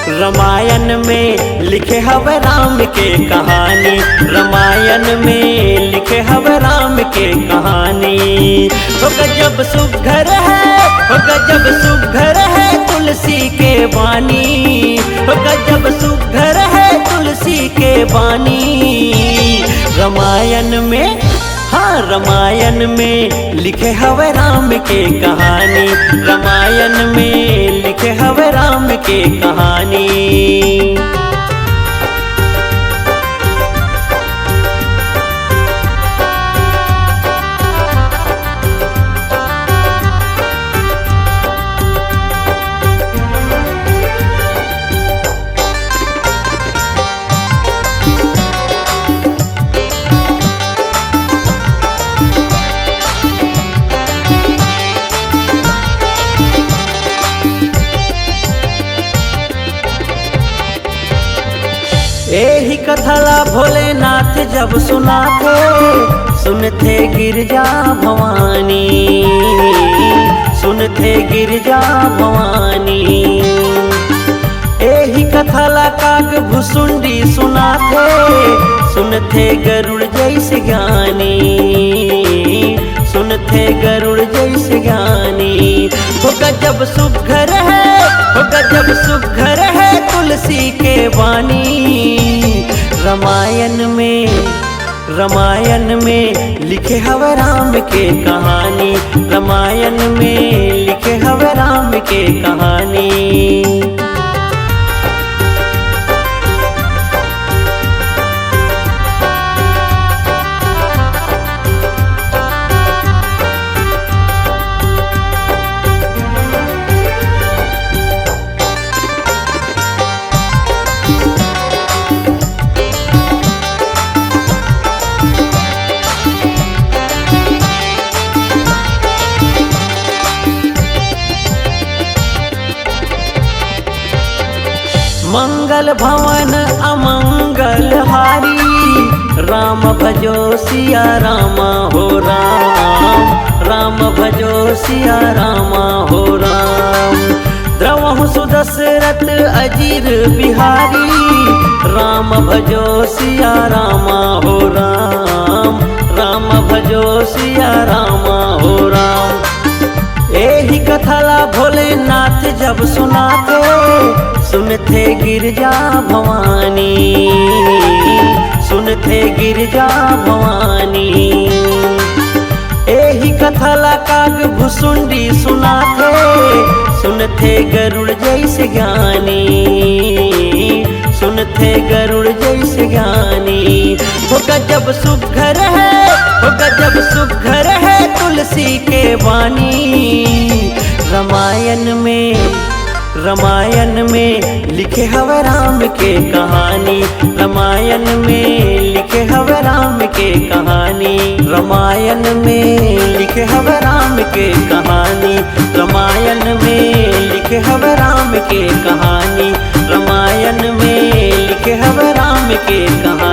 रामायण में लिखे हवे राम के कहानी, रामायण में लिखे हवे राम के कहानी। हो गजब सुघर है, हो गजब सुघर है तुलसी के बानी, हो गजब सुघर है तुलसी के बानी। रामायण में, हाँ रामायण में लिखे हवे राम के कहानी, रामायण में लिखे हवे राम के कहानी। यही कथला भोलेनाथ जब सुनाते, सुनते गिरजा भवानी, सुनते गिरजा भवानी। यही कथला काग भुसुंडी सुनाते, सुनते गरुड़ जैसे ज्ञानी, सुनते गरुड़ जैसे ज्ञानी। हो गजब सुघर है, हो गजब सुघर है तुलसी के बानी। रामायण में लिखे हवे राम के कहानी, रामायण में लिखे हवे राम के कहानी। मंगल भवन अमंगल हारी, राम भजो सिया रामा हो राम, राम भजो सिया रामा हो राम। द्रवहु सुदशरथ अजीर बिहारी, राम भजो सिया रामा हो राम, राम भजो सिया रामा हो राम। यही कथला भोलेनाथ जब सुनाते, सुनते गिरजा भवानी, सुनते गिरजा भवानी। यही कथला काग भुसुंडी सुनाते, सुनते गरुड़ जैसे ज्ञानी, सुनते गरुड़ जैसे ज्ञानी। हो गजब सुघर है, हो गजब सुघर है तुलसी के बानी। रामायण में लिखे हवे राम के कहानी, रामायण में लिखे हवे राम के कहानी। रामायण में लिखे हवे राम के कहानी, रामायण में लिखे हवे राम के कहानी, रामायण में लिखे हवे राम के कहानी।